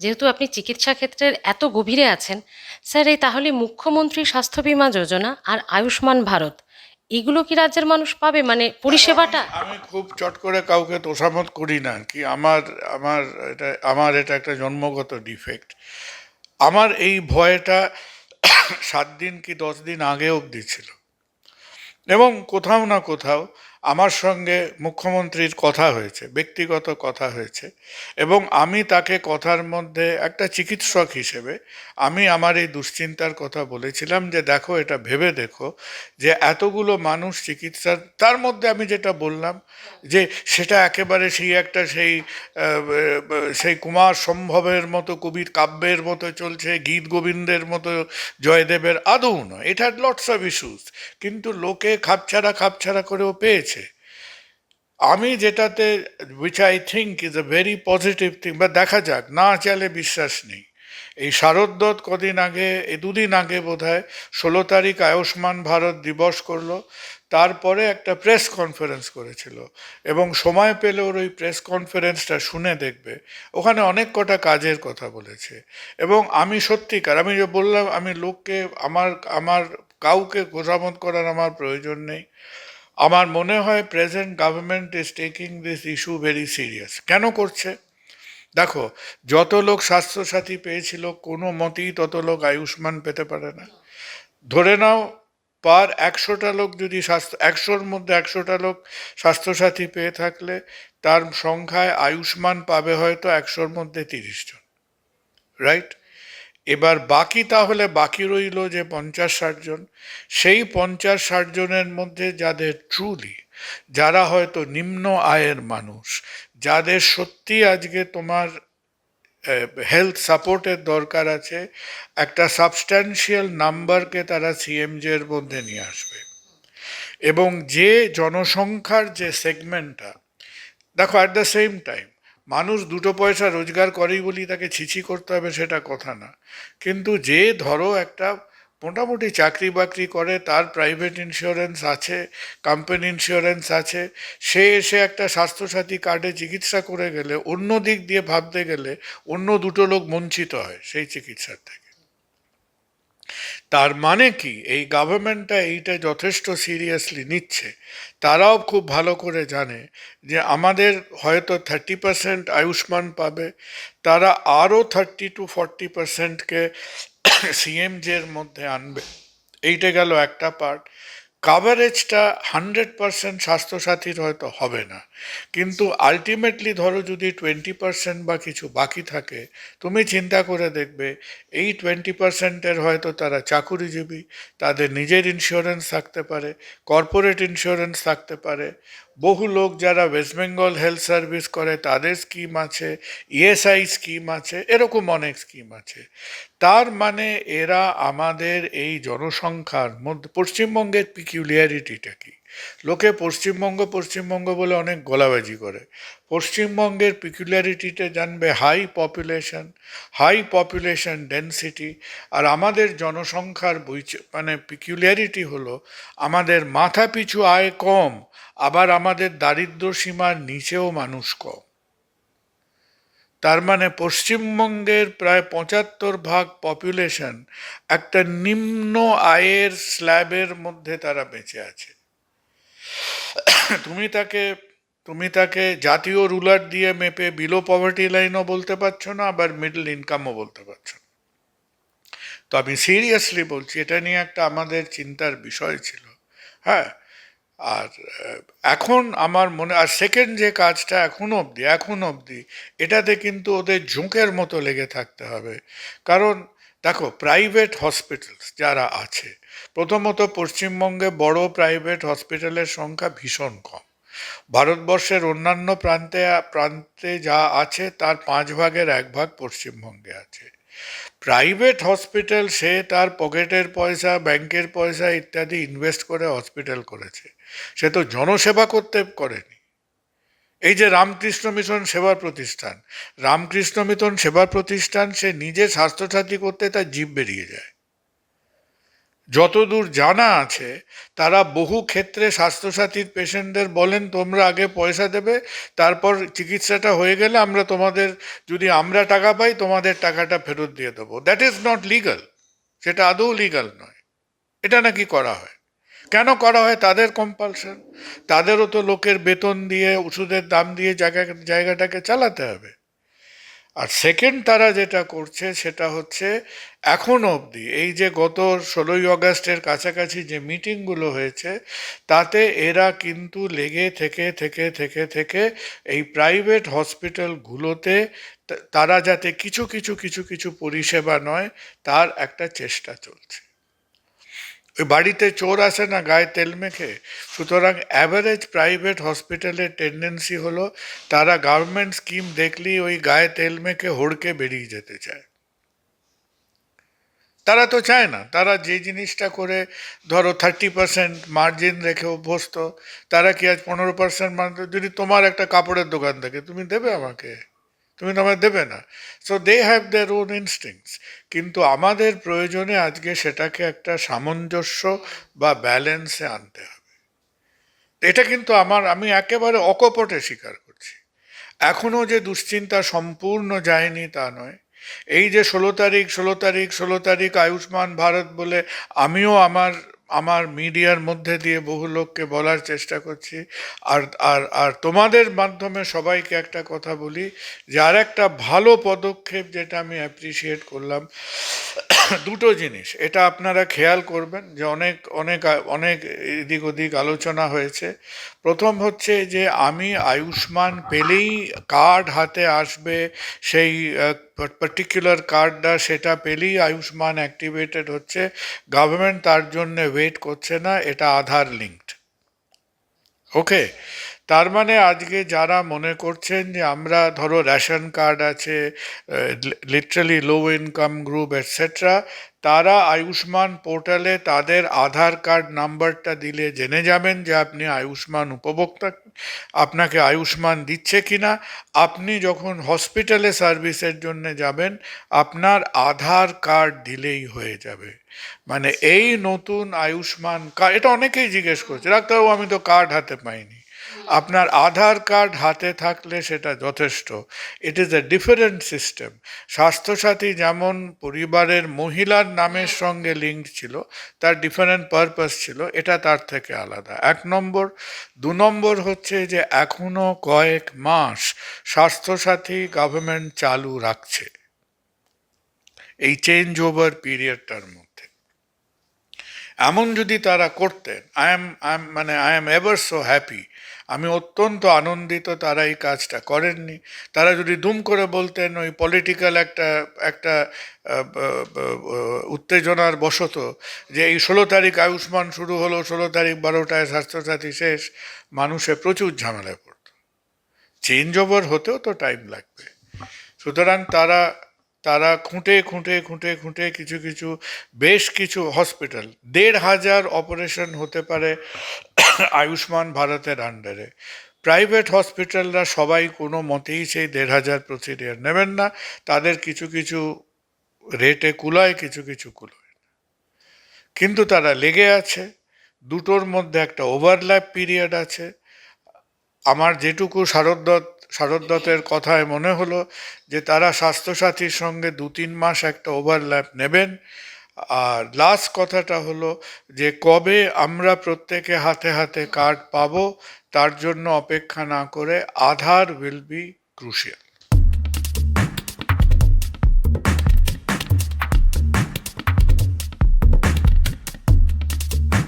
যেহেতু আপনি চিকিৎসা ক্ষেত্রের এত গভীরে আছেন, স্যার এই তাহলে মুখ্যমন্ত্রী স্বাস্থ্য বীমা যোজনা আর আয়ুষ্মান ভারত এগুলো কি রাজ্যের মানুষ পাবে, মানে দেখো, আমি পরিষেবাটা? আমি খুব চট করে কাউকে তোষামত করি না কি। আমার এটা একটা জন্মগত ডিফেক্ট। আমার এই ভয়টা 7 দিন কি 10 দিন আগে অবধি ছিল, এবং কোথাও না কোথাও আমার সঙ্গে মুখ্যমন্ত্রীর কথা হয়েছে, ব্যক্তিগত কথা হয়েছে, এবং আমি তাকে কথার মধ্যে একটা চিকিৎসক হিসেবে আমি আমার এই দুশ্চিন্তার কথা বলেছিলাম যে দেখো, এটা ভেবে দেখো যে এতগুলো মানুষ চিকিৎসার, তার মধ্যে আমি যেটা বললাম যে সেটা একেবারে সেই কুমার সম্ভবের মতো কবির কাব্যের মতো চলছে, গীত গোবিন্দের মতো জয়দেবের আদৌ নয়। এটা লটস অফ ইস্যুস, কিন্তু লোকে খাপছাড়া খাপছাড়া করেও পেয়েছে। আমি যেটাতে, which I think is a very positive thing, বা দেখা যাক, না চালে বিশ্বাস নেই। এই শারদত্ত কদিন আগে, এই দুদিন আগে বোধহয় 16 তারিখ আয়ুষ্মান ভারত দিবস করলো, তারপরে একটা প্রেস কনফারেন্স করেছিল, এবং সময় পেলে ওর ওই প্রেস কনফারেন্সটা শুনে দেখবে। ওখানে অনেক কটা কাজের কথা বলেছে, এবং আমি সত্যিকার, আমি যে বললাম, আমি লোককে, আমার আমার কাউকে খোসামত করার আমার প্রয়োজন নেই। আমার মনে হয় present government is taking this issue very serious. কেন করছে দেখো, যত লোক স্বাস্থ্যসাথী পেয়েছিল কোনো মতেই তত লোক আয়ুষ্মান পেতে পারে না। ধরে নাও, পার 100টা লোক যদি 100-র মধ্যে 100টা লোক স্বাস্থ্যসাথী পেয়ে থাকলে তার সংখ্যায় আয়ুষ্মান পাবে হয়তো 100-র মধ্যে 30 জন, রাইট? এবার বাকি, তাহলে বাকি রইল যে 50-60 জন। সেই 50-60 জনের মধ্যে যাদের ট্রুলি, যারা হয়তো নিম্ন আয়ের মানুষ, যাদের সত্যি আজকে তোমার হেলথ সাপোর্টের দরকার আছে, একটা সাবস্ট্যান্সিয়াল নাম্বারকে তারা সিএমজের মধ্যে নিয়ে আসবে। এবং যে জনসংখ্যার যে সেগমেন্টটা, দেখো, অ্যাট দ্য সেম টাইম মানুষ দুটো পয়সা রোজগার করেই বলি তাকে ছিছি করতে হবে সেটা কথা না, কিন্তু যে ধরো একটা মোটামুটি চাকরি বাকরি করে, তার প্রাইভেট ইন্স্যুরেন্স আছে, কোম্পানি ইন্স্যুরেন্স আছে, সে এসে একটা স্বাস্থ্যসাথী কার্ডে চিকিৎসা করে গেলে, অন্য দিক দিয়ে ভাবতে গেলে অন্য দুটো লোক বঞ্চিত হয় সেই চিকিৎসার থেকে। তার মানে কি, এই গভর্নমেন্টটা এইটা যথেষ্ট সিরিয়াসলি নিচ্ছে। তারাও খুব ভালো করে জানে যে আমাদের হয়তো 30% আয়ুষ্মান পাবে, তারা আরও 30 to 40%কে সিএমজের মধ্যে আনবে। এইটা গেল একটা পার্ট। কাভারেজটা 100% স্বাস্থ্যসাথীর হয়তো হবে না, কিন্তু আলটিমেটলি ধরো যদি 20% বা কিছু বাকি থাকে, তুমি চিন্তা করে দেখবে এই 20%-এর হয়তো তারা চাকুরিজীবী, তাদের নিজের ইন্স্যুরেন্স থাকতে পারে, কর্পোরেট ইন্স্যুরেন্স থাকতে পারে, বহু লোক যারা ওয়েস্ট বেঙ্গল হেলথ সার্ভিস করে তাদের স্কিম আছে, ইএসআই স্কিম আছে, এরকম অনেক স্কিম আছে। তার মানে এরা আমাদের এই জনসংখ্যার মধ্যে, পশ্চিমবঙ্গের পিকিউলিয়ারিটিটা কি, লোকে পশ্চিমবঙ্গ পশ্চিমবঙ্গ বলে অনেক গলাবাজি করে। পশ্চিমবঙ্গের পিকুলারিটিটা জানবে, হাই পপুলেশন ডেন্সিটি। আর আমাদের জনসংখ্যার মানে পিকুলারিটি হলো আমাদের মাথা পিছু আয় কম, আবার আমাদের দারিদ্র্য সীমার নিচেও মানুষ কম। তার মানে পশ্চিমবঙ্গের প্রায় 75% পপুলেশন একটা নিম্ন আয়ের স্ল্যাবের মধ্যে তারা বেঁচে আছে। তুমি তাকে তুমি তাকে জাতীয় রুলার দিয়ে মেপে বিলো পভার্টি লাইনও বলতে পারছো না, আবার মিডল ইনকামও বলতে পারছো না। তো আমি সিরিয়াসলি বলছি, এটা নিয়ে একটা আমাদের চিন্তার বিষয় ছিল। হ্যাঁ। আর এখন আমার মনে, আর সেকেন্ড যে কাজটা এখন অবধি এটাতে কিন্তু ওদের ঝোঁকের মতো লেগে থাকতে হবে। কারণ দেখো, প্রাইভেট হসপিটালস যারা আছে, প্রথমত পশ্চিমবঙ্গে বড় প্রাইভেট হসপিটালের সংখ্যা ভীষণ কম। ভারতবর্ষের অন্যান্য প্রান্তে প্রান্তে যা আছে তার 1/5 পশ্চিমবঙ্গে আছে। প্রাইভেট হসপিটাল, সে তার পকেটের পয়সা, ব্যাংকের পয়সা ইত্যাদি ইনভেস্ট করে হসপিটাল করেছে, সে তো জনসেবা করতে করেনি। এই যে রামকৃষ্ণ মিশন সেবা প্রতিষ্ঠান, রামকৃষ্ণ মিশন সেবা প্রতিষ্ঠান, সে নিজে স্বাস্থ্যসাথী করতে তার জিভ বেরিয়ে যায়। যতদূর জানা আছে তারা বহু ক্ষেত্রে স্বাস্থ্যসাথীর পেশেন্টদের বলেন তোমরা আগে পয়সা দেবে, তারপর চিকিৎসাটা হয়ে গেলে আমরা তোমাদের, যদি আমরা টাকা পাই তোমাদের টাকাটা ফেরত দিয়ে দেবো। দ্যাট ইজ নট লিগাল, সেটা আদৌ লিগাল নয়। এটা নাকি করা হয়। কেন করা হয়? তাদের কম্পালশন। তাদেরও তো লোকের বেতন দিয়ে ওষুধের দাম দিয়ে জায়গাটাকে চালাতে হবে। আর সেকেন্ড তারা যেটা করছে সেটা হচ্ছে, এখনো অবধি এই যে গত 16ই আগস্টের কাছাকাছি যে মিটিংগুলো হয়েছে, তাতে এরা কিন্তু লেগে থেকে থেকে থেকে থেকে এই প্রাইভেট হসপিটালগুলোতে তারা যাতে কিছু কিছু কিছু কিছু পরিষেবা নয়, তার একটা চেষ্টা চলছে। ওই বাড়িতে চোর আসে না গায়ে তেল মেখে, সুতরাং অ্যাভারেজ প্রাইভেট হসপিটালের টেন্ডেন্সি হলো তারা গভর্নমেন্ট স্কিম দেখলেই ওই গায়ে তেল মেখে হড়কে বেরিয়ে যেতে চায়। তারা তো চায় না, তারা যে জিনিসটা করে ধরো 30% মার্জিন রেখে অভ্যস্ত, তারা কি আজ 15% মার্জিন? যদি তোমার একটা কাপড়ের দোকান থাকে, তুমি দেবে আমাকে? তুমি তো আমায় দেবে না। So they have their own instincts. কিন্তু আমাদের প্রয়োজনে আজকে সেটাকে একটা সামঞ্জস্য বা ব্যালেন্সে আনতে হবে। এটা কিন্তু আমি একেবারে অকপটে স্বীকার করছি। এখনো যে দুশ্চিন্তা সম্পূর্ণ যায়নি তা নয়। এই যে 16 তারিখ 16 তারিখ 16 তারিখ আয়ুষ্মান ভারত বলে আমিও আমার আমার মিডিয়ার মধ্যে দিয়ে বহু লোককে বলার চেষ্টা করছি। আর আর আর তোমাদের মাধ্যমে সবাইকে একটা কথা বলি, যে আর একটা ভালো পদক্ষেপ যেটা আমি অ্যাপ্রিসিয়েট করলাম, দুটো জিনিস এটা আপনারা খেয়াল করবেন, যে অনেক অনেক অনেক এদিক ওদিক আলোচনা হয়েছে। প্রথম হচ্ছে যে আমি আয়ুষ্মান পেলেই কার্ড হাতে আসবে, সেই পার্টিকুলার কার্ডটা সেটা পেলেই আয়ুষ্মান অ্যাক্টিভেটেড হচ্ছে, গভর্নমেন্ট তার জন্য ওয়েট করছে না, এটা আধার লিঙ্কড। ওকে, তার মানে আজকে যারা মনে করছেন যে আমরা ধরো রেশন কার্ড আছে, literally low income group etcetera, তারা আয়ুষ্মান পোর্টালে তাদের আধার কার্ড নাম্বারটা দিলে জেনে যাবেন যে আপনি আয়ুষ্মান উপভোক্তা, আপনাকে আয়ুষ্মান দিচ্ছে কিনা। আপনি যখন হসপিটালে সার্ভিসের জন্য যাবেন, আপনার আধার কার্ড দিলেই হয়ে যাবে। মানে এই নতুন আয়ুষ্মান কার্ড, এটা অনেকেই জিজ্ঞেস করছে ডাক্তারবাবু আমি তো কার্ড হাতে পাইনি। আপনার আধার কার্ড হাতে থাকলে সেটা যথেষ্ট। It is a different system. Swasthya Sathi যেমন পরিবারের মহিলার নামের সঙ্গে লিঙ্ক ছিল, তার ডিফারেন্ট পারপাস ছিল, এটা তার থেকে আলাদা, 1 নম্বর। 2 নম্বর হচ্ছে যে এখনো কয়েক মাস স্বাস্থ্যসাথী গভর্নমেন্ট চালু রাখছে এই চেঞ্জ ওভার পিরিয়ডটার মধ্যে। এমন যদি তারা করতেন, I am ever so happy, আমি অত্যন্ত আনন্দিত তারা এই কাজটা করেননি। তারা যদি দুম করে বলতেন ওই পলিটিক্যাল একটা একটা উত্তেজনার বশত, যে এই 16 তারিখ আয়ুষ্মান শুরু হলো, 16 তারিখ 12টায় স্বাস্থ্যসাথী শেষ, মানুষে প্রচুর ঝামেলায় পড়ত। চেঞ্জ ওভার হতেও তো টাইম লাগবে। সুতরাং তারা তারা খুঁটে খুঁটে খুঁটে খুঁটে কিছু কিছু বেশ কিছু হসপিটাল, 1,500 অপারেশন হতে পারে আয়ুষ্মান ভারতের আন্ডারে। প্রাইভেট হসপিটালরা সবাই কোনো মতেই সেই 1,500 প্রসিডিয়ার নেবেন না, তাদের কিছু কিছু রেটে কুলায়, কিছু কিছু কুলায় না। কিন্তু তারা লেগে আছে, দুটোর মধ্যে একটা ওভারল্যাপ পিরিয়ড আছে। আমার যেটুকু শারদত্তের কথায় মনে হলো যে তারা স্বাস্থ্যসাথীর সঙ্গে 2-3 মাস একটা ওভারল্যাপ নেবেন। আর লাস্ট কথাটা হলো যে কবে আমরা প্রত্যেকে হাতে হাতে কার্ড পাবো, তার জন্য অপেক্ষা না করে আধার উইল বি ক্রুশিয়াল।